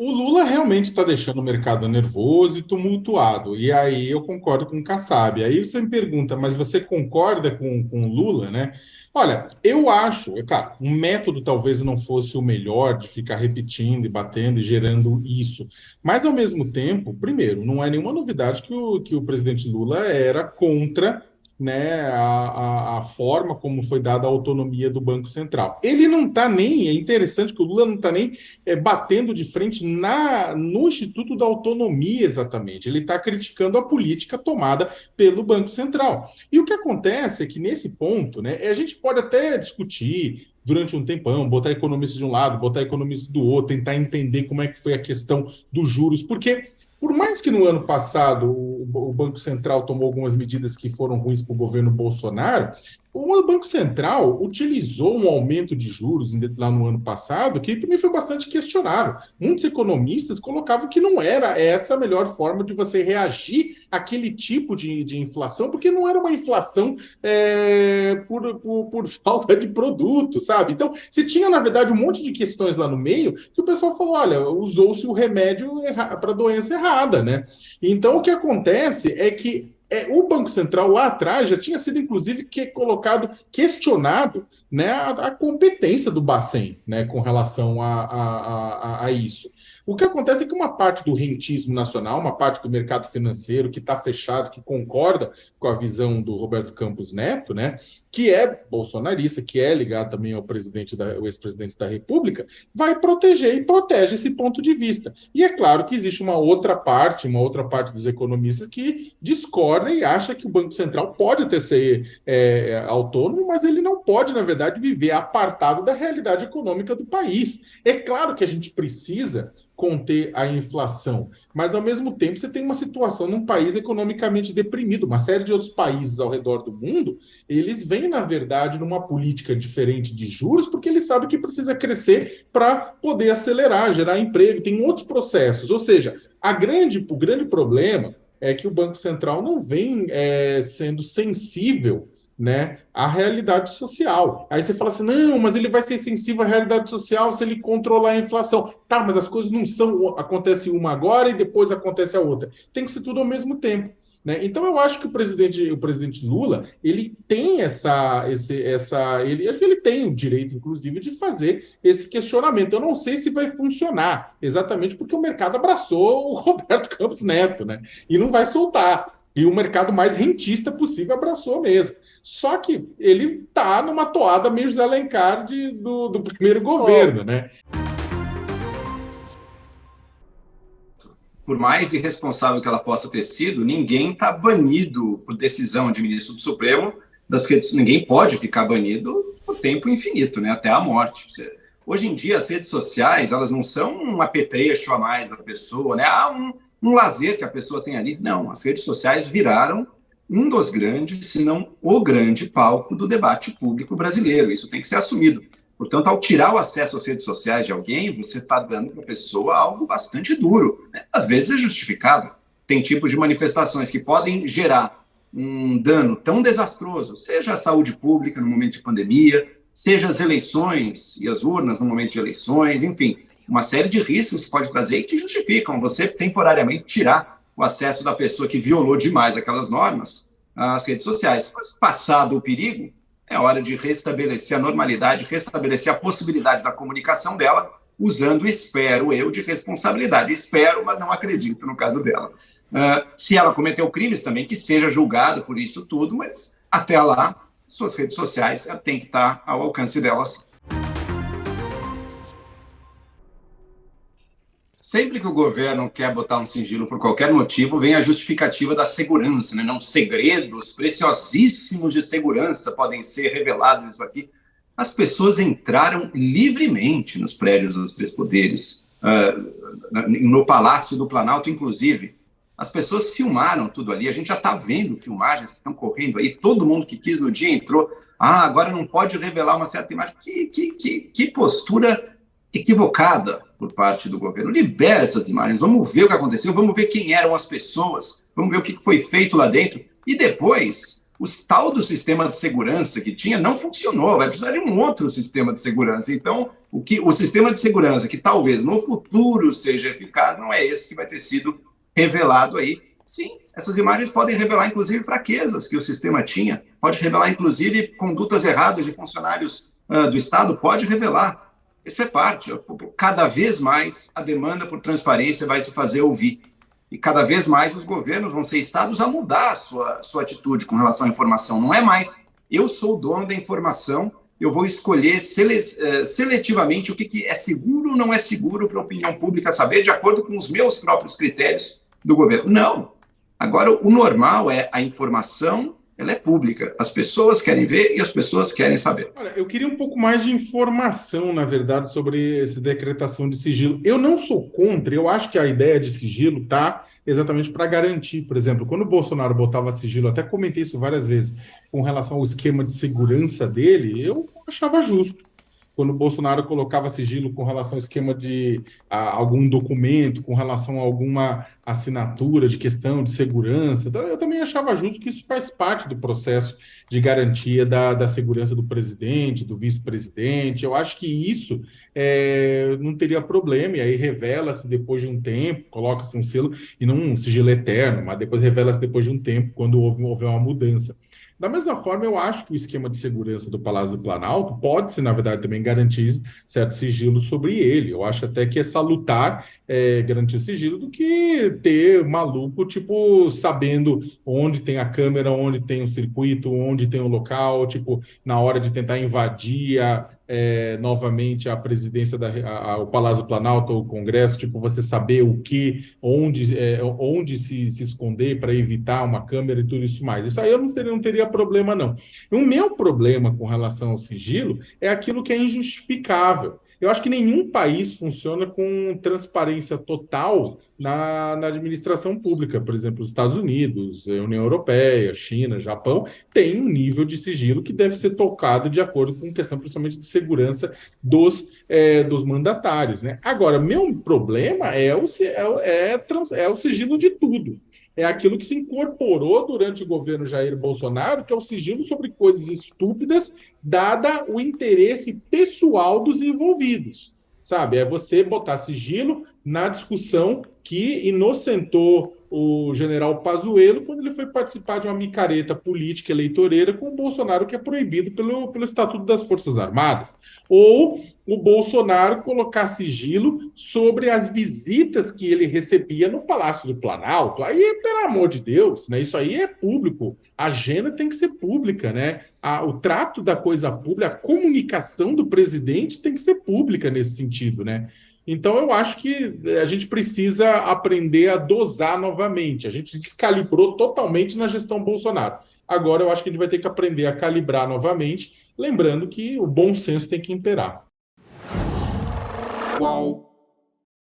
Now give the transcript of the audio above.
O Lula realmente está deixando o mercado nervoso e tumultuado. E aí eu concordo com o Kassab. Aí você me pergunta, mas você concorda com o Lula, né? Olha, eu acho, é claro, um método talvez não fosse o melhor de ficar repetindo e batendo e gerando isso. Mas, ao mesmo tempo, primeiro, não é nenhuma novidade que o presidente Lula era contra, né, a forma como foi dada a autonomia do Banco Central. Ele não está nem, é interessante que o Lula não está nem batendo de frente no Instituto da Autonomia, exatamente. Ele está criticando a política tomada pelo Banco Central. E o que acontece é que, nesse ponto, né, a gente pode até discutir durante um tempão, botar economista de um lado, botar economista do outro, tentar entender como é que foi a questão dos juros, porque por mais que no ano passado o Banco Central tomou algumas medidas que foram ruins para o governo Bolsonaro, o Banco Central utilizou um aumento de juros lá no ano passado, que também foi bastante questionável. Muitos economistas colocavam que não era essa a melhor forma de você reagir àquele tipo de inflação, porque não era uma inflação por falta de produto, sabe? Então, você tinha, na verdade, um monte de questões lá no meio que o pessoal falou: olha, usou-se o remédio para a doença errada, né? Então, o que acontece é que o Banco Central lá atrás já tinha sido, inclusive, questionado, né, a competência do Bacen, né, com relação a isso. O que acontece é que uma parte do rentismo nacional, uma parte do mercado financeiro que está fechado, que concorda com a visão do Roberto Campos Neto, né, que é bolsonarista, que é ligado também ao ex-presidente da República, vai proteger e protege esse ponto de vista. E é claro que existe uma outra parte dos economistas que discorda e acha que o Banco Central pode até ser autônomo, mas ele não pode, na verdade, viver apartado da realidade econômica do país. É claro que a gente precisa conter a inflação, mas ao mesmo tempo você tem uma situação num país economicamente deprimido. Uma série de outros países ao redor do mundo, eles vêm, na verdade, numa política diferente de juros, porque eles sabem que precisa crescer para poder acelerar, gerar emprego, tem outros processos. Ou seja, o grande problema é que o Banco Central não vem sendo sensível, né, à realidade social. Aí você fala assim, não, mas ele vai ser sensível à realidade social se ele controlar a inflação. Tá, mas as coisas não são, acontece uma agora e depois acontece a outra. Tem que ser tudo ao mesmo tempo. Né? Então eu acho que o presidente Lula ele tem acho que ele tem o direito, inclusive, de fazer esse questionamento. Eu não sei se vai funcionar, exatamente porque o mercado abraçou o Roberto Campos Neto, né? E não vai soltar. E o mercado mais rentista possível abraçou mesmo. Só que ele está numa toada meio José Alencar do primeiro Ô, governo, né? Por mais irresponsável que ela possa ter sido, ninguém está banido por decisão de ministro do Supremo das redes. Ninguém pode ficar banido por tempo infinito, né? Até a morte. Hoje em dia, as redes sociais, elas não são um apetrecho a mais da pessoa, né? Um lazer que a pessoa tem ali. Não, as redes sociais viraram um dos grandes, se não o grande palco do debate público brasileiro. Isso tem que ser assumido. Portanto, ao tirar o acesso às redes sociais de alguém, você está dando para a pessoa algo bastante duro. Né? Às vezes é justificado. Tem tipos de manifestações que podem gerar um dano tão desastroso, seja a saúde pública no momento de pandemia, seja as eleições e as urnas no momento de eleições, enfim, uma série de riscos que pode trazer e que justificam você temporariamente tirar o acesso da pessoa que violou demais aquelas normas às redes sociais. Mas passado o perigo, é hora de restabelecer a normalidade, restabelecer a possibilidade da comunicação dela, usando, espero eu, de responsabilidade. Espero, mas não acredito no caso dela. Se ela cometeu crimes também, que seja julgada por isso tudo, mas até lá, suas redes sociais têm que estar ao alcance delas. Sempre que o governo quer botar um sigilo por qualquer motivo, vem a justificativa da segurança, né? Não, segredos preciosíssimos de segurança podem ser revelados isso aqui. As pessoas entraram livremente nos prédios dos três poderes, no Palácio do Planalto, inclusive. As pessoas filmaram tudo ali, a gente já está vendo filmagens que estão correndo aí, todo mundo que quis no dia entrou. Agora não pode revelar uma certa imagem. Que postura equivocada por parte do governo. Libera essas imagens, vamos ver o que aconteceu, vamos ver quem eram as pessoas, vamos ver o que foi feito lá dentro, e depois o tal do sistema de segurança que tinha não funcionou, vai precisar de um outro sistema de segurança. Então, o sistema de segurança que talvez no futuro seja eficaz não é esse que vai ter sido revelado aí. Sim, essas imagens podem revelar, inclusive, fraquezas que o sistema tinha, pode revelar, inclusive, condutas erradas de funcionários do Estado, pode revelar. Isso é parte. Cada vez mais a demanda por transparência vai se fazer ouvir. E cada vez mais os governos vão ser estados a mudar a sua atitude com relação à informação. Não é mais, eu sou o dono da informação, eu vou escolher seletivamente o que é seguro ou não é seguro para a opinião pública saber, de acordo com os meus próprios critérios do governo. Não. Agora, o normal é a informação, ela é pública. As pessoas querem ver e as pessoas querem saber. Olha, eu queria um pouco mais de informação, na verdade, sobre essa decretação de sigilo. Eu não sou contra, eu acho que a ideia de sigilo está exatamente para garantir. Por exemplo, quando o Bolsonaro botava sigilo, até comentei isso várias vezes, com relação ao esquema de segurança dele, eu achava justo. Quando o Bolsonaro colocava sigilo com relação ao esquema de algum documento, com relação a alguma assinatura de questão de segurança, eu também achava justo que isso faz parte do processo de garantia da segurança do presidente, do vice-presidente. Eu acho que isso não teria problema, e aí revela-se depois de um tempo, coloca-se um selo, e não um sigilo eterno, mas depois revela-se depois de um tempo, quando houver uma mudança. Da mesma forma, eu acho que o esquema de segurança do Palácio do Planalto pode-se, na verdade, também garantir certo sigilo sobre ele. Eu acho até que é salutar garantir sigilo do que ter maluco, tipo, sabendo onde tem a câmera, onde tem o circuito, onde tem o local, tipo, na hora de tentar invadir novamente a presidência, o Palácio do Planalto ou o Congresso, tipo, você saber onde se esconder para evitar uma câmera e tudo isso mais. Isso aí eu não teria problema, não. O meu problema com relação ao sigilo é aquilo que é injustificável. Eu acho que nenhum país funciona com transparência total na administração pública. Por exemplo, os Estados Unidos, a União Europeia, China, Japão, tem um nível de sigilo que deve ser tocado de acordo com questão, principalmente, de segurança dos mandatários, né? Agora, meu problema é o sigilo de tudo. É aquilo que se incorporou durante o governo Jair Bolsonaro, que é o sigilo sobre coisas estúpidas, dada o interesse pessoal dos envolvidos, sabe? É você botar sigilo na discussão que inocentou o general Pazuello quando ele foi participar de uma micareta política eleitoreira com o Bolsonaro, que é proibido pelo Estatuto das Forças Armadas. Ou o Bolsonaro colocar sigilo sobre as visitas que ele recebia no Palácio do Planalto. Aí, pelo amor de Deus, né? Isso aí é público. A agenda tem que ser pública, né? O trato da coisa pública, a comunicação do presidente tem que ser pública nesse sentido, né? Então, eu acho que a gente precisa aprender a dosar novamente. A gente descalibrou totalmente na gestão Bolsonaro. Agora, eu acho que a gente vai ter que aprender a calibrar novamente, lembrando que o bom senso tem que imperar. Qual